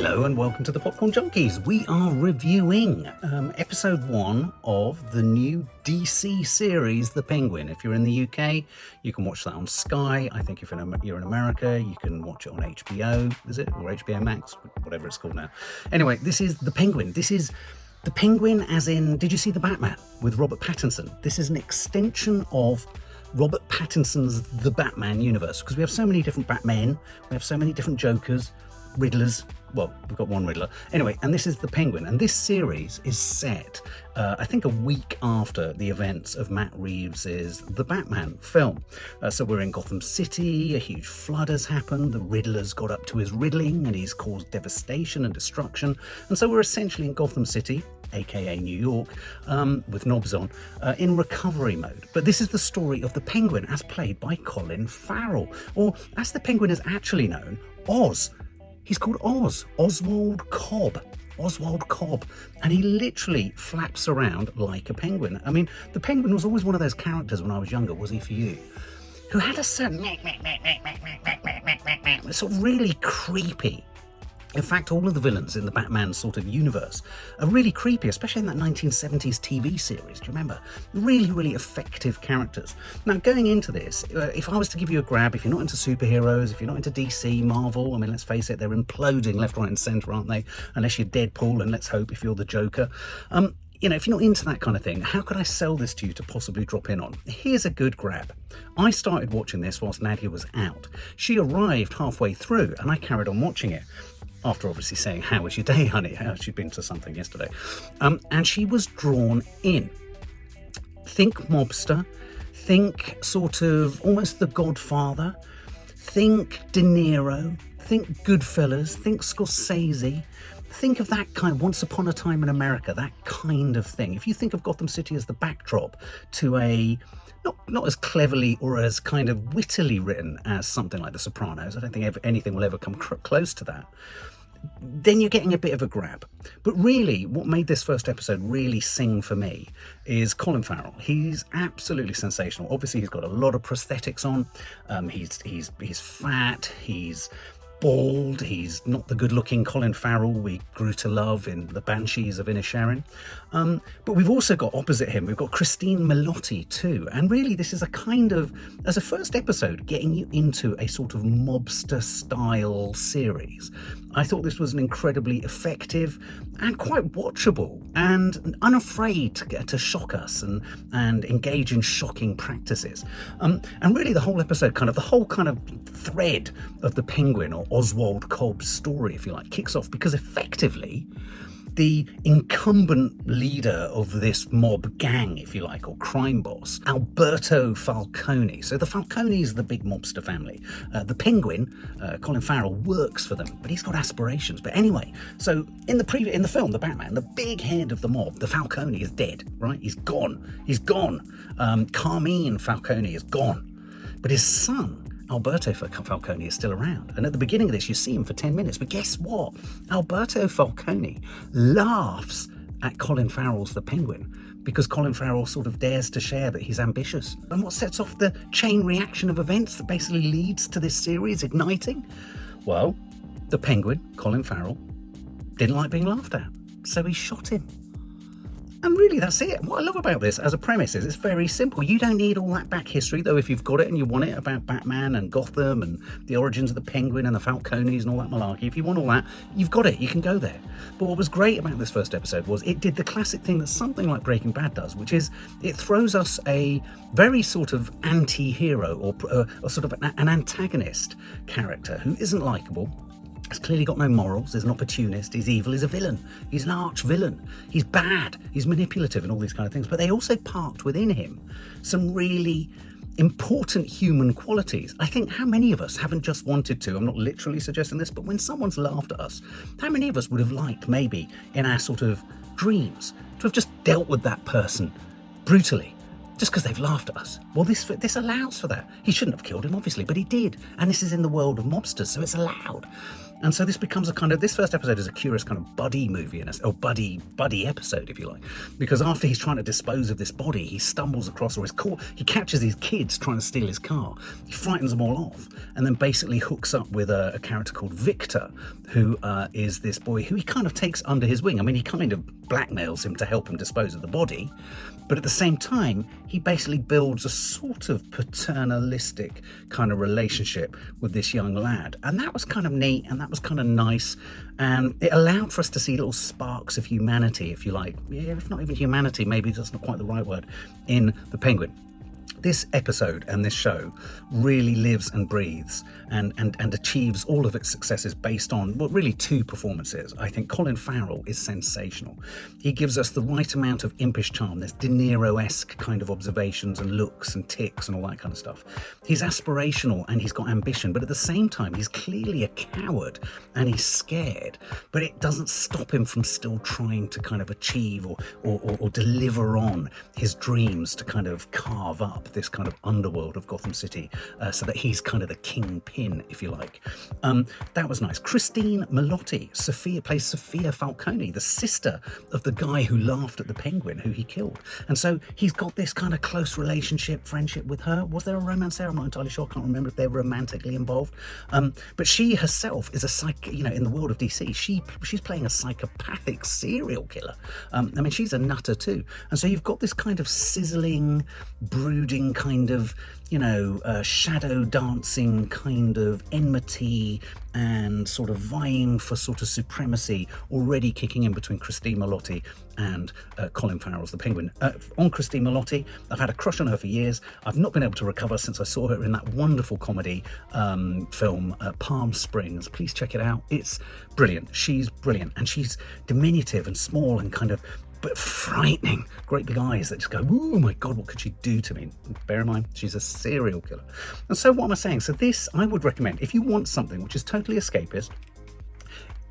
Hello and welcome to the Popcorn Junkies. We are reviewing episode 1 of the new DC series, The Penguin. If you're in the UK, you can watch that on Sky. I think if you're in America, you can watch it on HBO, is it? Or HBO Max, whatever it's called now. Anyway, this is The Penguin. This is The Penguin as in, did you see The Batman with Robert Pattinson? This is an extension of Robert Pattinson's The Batman universe, because we have so many different Batmen, we have so many different Jokers, Riddlers. Well, we've got one Riddler. Anyway, and this is The Penguin. And this series is set, I think, a week after the events of Matt Reeves' The Batman film. So we're in Gotham City, a huge flood has happened, the Riddler's got up to his riddling and he's caused devastation and destruction. And so we're essentially in Gotham City, aka New York, with knobs on, in recovery mode. But this is the story of the Penguin as played by Colin Farrell, or as the Penguin is actually known, Oz. He's called Oz, Oswald Cobb, and he literally flaps around like a penguin. I mean, the Penguin was always one of those characters when I was younger, was he for you? Who had a certain sort of really creepy. In fact, all of the villains in the Batman sort of universe are really creepy, especially in that 1970s TV series. Do you remember? Really, really effective characters. Now, going into this, if I was to give you a grab, if you're not into superheroes, if you're not into DC, Marvel, I mean, let's face it, they're imploding left, right and centre, aren't they? Unless you're Deadpool, and let's hope if you're the Joker. You know, if you're not into that kind of thing, how could I sell this to you to possibly drop in on? Here's a good grab. I started watching this whilst Madio was out. She arrived halfway through, and I carried on watching it. After obviously saying, how was your day, honey? How she'd been to something yesterday. And she was drawn in. Think mobster, think sort of almost The Godfather, think De Niro, think Goodfellas, think Scorsese. Think of that kind of Once Upon a Time in America, that kind of thing. If you think of Gotham City as the backdrop to a not as cleverly or as kind of wittily written as something like The Sopranos, I don't think anything will ever come close to that, then you're getting a bit of a grab. But really, what made this first episode really sing for me is Colin Farrell. He's absolutely sensational. Obviously, he's got a lot of prosthetics on. He's fat. He's bald. He's not the good-looking Colin Farrell we grew to love in The Banshees of Inisherin. But we've also got opposite him, we've got Cristin Milioti too. And really, this is a kind of, as a first episode, getting you into a sort of mobster-style series. I thought this was an incredibly effective and quite watchable and unafraid to shock us and engage in shocking practices. And really, the whole episode, the whole thread of the Penguin, or Oswald Cobb's story, if you like, kicks off because effectively the incumbent leader of this mob gang, if you like, or crime boss, Alberto Falcone. So the Falcones are the big mobster family. The Penguin, Colin Farrell, works for them, but he's got aspirations. But anyway, so in the film, The Batman, the big head of the mob, the Falcone, is dead, right? He's gone. Carmen Falcone is gone. But his son, Alberto Falcone, is still around. And at the beginning of this, you see him for 10 minutes. But guess what? Alberto Falcone laughs at Colin Farrell's The Penguin because Colin Farrell sort of dares to share that he's ambitious. And what sets off the chain reaction of events that basically leads to this series igniting? Well, the Penguin, Colin Farrell, didn't like being laughed at. So he shot him. And really, that's it. What I love about this as a premise is it's very simple. You don't need all that back history, though, if you've got it and you want it, about Batman and Gotham and the origins of the Penguin and the Falcones and all that malarkey. If you want all that, you've got it. You can go there. But what was great about this first episode was it did the classic thing that something like Breaking Bad does, which is it throws us a very sort of anti-hero or sort of an antagonist character who isn't likeable. He's clearly got no morals, he's an opportunist, he's evil, he's a villain, he's an arch villain, he's bad, he's manipulative and all these kind of things. But they also parked within him some really important human qualities. I think how many of us haven't just wanted to, I'm not literally suggesting this, but when someone's laughed at us, how many of us would have liked maybe in our sort of dreams to have just dealt with that person brutally? Just because they've laughed at us. Well, this allows for that. He shouldn't have killed him, obviously, but he did. And this is in the world of mobsters, so it's allowed. And so this becomes a kind of, this first episode is a curious kind of buddy movie, or buddy episode, if you like, because after he's trying to dispose of this body, he stumbles across, or is caught, he catches these kids trying to steal his car, he frightens them all off, and then basically hooks up with a character called Victor, who is this boy who he kind of takes under his wing. I mean, he kind of blackmails him to help him dispose of the body, but at the same time, he basically builds a sort of paternalistic kind of relationship with this young lad. And that was kind of neat, and that was kind of nice. And it allowed for us to see little sparks of humanity, if you like. Yeah, if not even humanity, maybe that's not quite the right word, in the Penguin. This episode and this show really lives and breathes and achieves all of its successes based on, well, really two performances. I think Colin Farrell is sensational. He gives us the right amount of impish charm. There's De Niro-esque kind of observations and looks and tics and all that kind of stuff. He's aspirational and he's got ambition, but at the same time, he's clearly a coward and he's scared, but it doesn't stop him from still trying to kind of achieve or deliver on his dreams to kind of carve up this kind of underworld of Gotham City, so that he's kind of the kingpin, if you like. That was nice. Cristin Milioti plays Sophia Falcone, the sister of the guy who laughed at the Penguin, who he killed. And so he's got this kind of close relationship, friendship with her. Was there a romance there? I'm not entirely sure. I can't remember if they were romantically involved. But she herself is in the world of DC, she's playing a psychopathic serial killer. I mean, she's a nutter too. And so you've got this kind of sizzling, brooding kind of, shadow dancing kind of enmity and sort of vying for sort of supremacy already kicking in between Cristin Milioti and Colin Farrell's The Penguin. On Cristin Milioti, I've had a crush on her for years. I've not been able to recover since I saw her in that wonderful comedy film, Palm Springs. Please check it out. It's brilliant. She's brilliant. And she's diminutive and small and kind of but frightening, great big eyes that just go, oh my God, what could she do to me? Bear in mind, she's a serial killer. And so what am I saying? So this, I would recommend, if you want something which is totally escapist,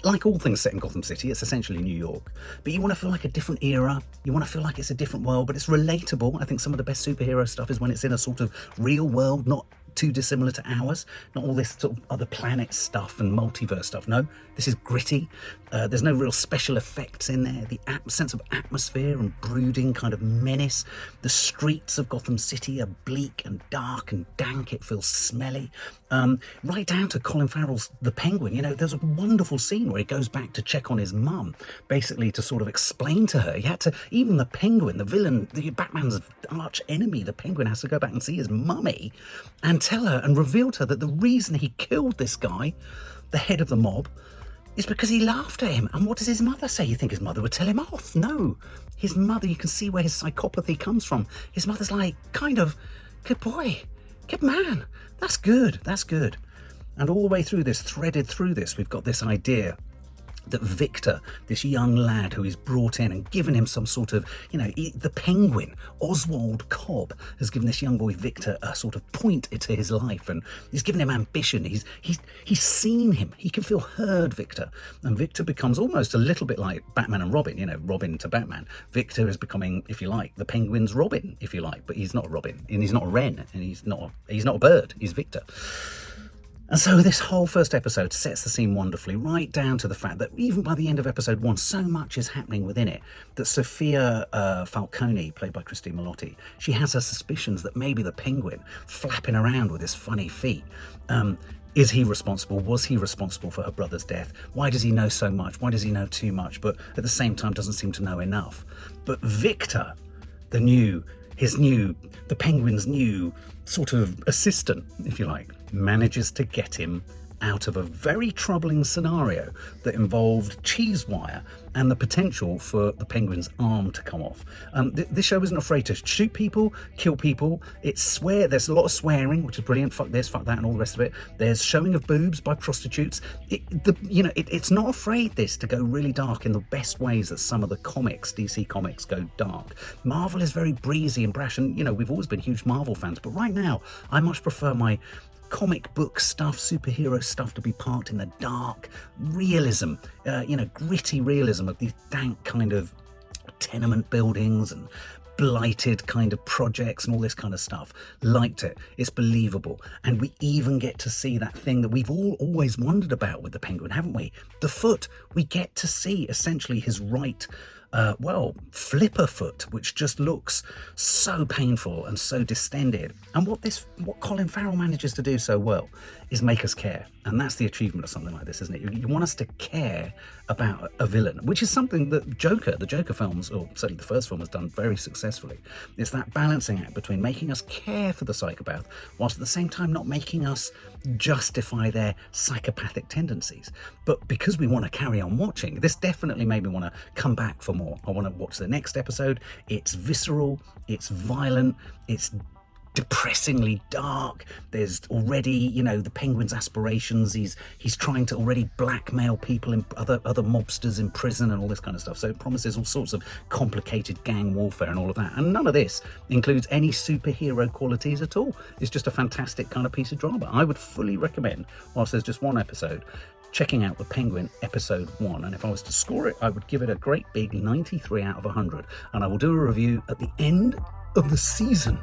like all things set in Gotham City, it's essentially New York, but you want to feel like a different era, you want to feel like it's a different world, but it's relatable. I think some of the best superhero stuff is when it's in a sort of real world, not too dissimilar to ours, not all this sort of other planet stuff and multiverse stuff. No, this is gritty. There's no real special effects in there. The sense of atmosphere and brooding kind of menace. The streets of Gotham City are bleak and dark and dank. It feels smelly. Right down to Colin Farrell's The Penguin. There's a wonderful scene where he goes back to check on his mum, basically to sort of explain to her. He had to, even the Penguin, the villain, Batman's arch enemy, the Penguin has to go back and see his mummy and tell her and reveal to her that the reason he killed this guy, the head of the mob, is because he laughed at him. And what does his mother say? You think his mother would tell him off? No. His mother, you can see where his psychopathy comes from. His mother's like, kind of, good boy, good man. That's good, that's good. And all the way through this, threaded through this, we've got this idea that Victor, this young lad who is brought in and given him some sort of, the Penguin, Oswald Cobb, has given this young boy Victor a sort of point to his life, and he's given him ambition. He's seen him. He can feel heard, Victor. And Victor becomes almost a little bit like Batman and Robin, Robin to Batman. Victor is becoming, if you like, the Penguin's Robin, if you like, but he's not a Robin, and he's not a wren, and he's not a bird. He's Victor. And so this whole first episode sets the scene wonderfully, right down to the fact that even by the end of episode 1, so much is happening within it that Sophia Falcone, played by Cristin Milioti, she has her suspicions that maybe the Penguin, flapping around with his funny feet, is he responsible? Was he responsible for her brother's death? Why does he know so much? Why does he know too much, but at the same time doesn't seem to know enough? But Victor, the Penguin's new sort of assistant, if you like, manages to get him out of a very troubling scenario that involved cheese wire and the potential for the Penguin's arm to come off. This show isn't afraid to shoot people, kill people. There's a lot of swearing, which is brilliant. Fuck this, fuck that, and all the rest of it. There's showing of boobs by prostitutes. It's not afraid to go really dark in the best ways that some of the DC comics go dark. Marvel is very breezy and brash, and we've always been huge Marvel fans, but right now I much prefer my comic book stuff, superhero stuff to be parked in the dark realism, gritty realism of these dank kind of tenement buildings and blighted kind of projects and all this kind of stuff. Liked it. It's believable. And we even get to see that thing that we've all always wondered about with the Penguin, haven't we? The foot. We get to see essentially his right flipper foot, which just looks so painful and so distended. And what Colin Farrell manages to do so well is make us care. And that's the achievement of something like this, isn't it? You want us to care about a villain, which is something that the Joker films, or certainly the first film, has done very successfully. It's that balancing act between making us care for the psychopath, whilst at the same time not making us justify their psychopathic tendencies. But because we want to carry on watching, this definitely made me want to come back for more. I want to watch the next episode. It's visceral, it's violent, it's depressingly dark. There's already, the Penguin's aspirations. He's trying to already blackmail people in other mobsters in prison and all this kind of stuff. So it promises all sorts of complicated gang warfare and all of that. And none of this includes any superhero qualities at all. It's just a fantastic kind of piece of drama. I would fully recommend, whilst there's just one episode, checking out The Penguin episode 1. And if I was to score it, I would give it a great big 93 out of 100. And I will do a review at the end of the season.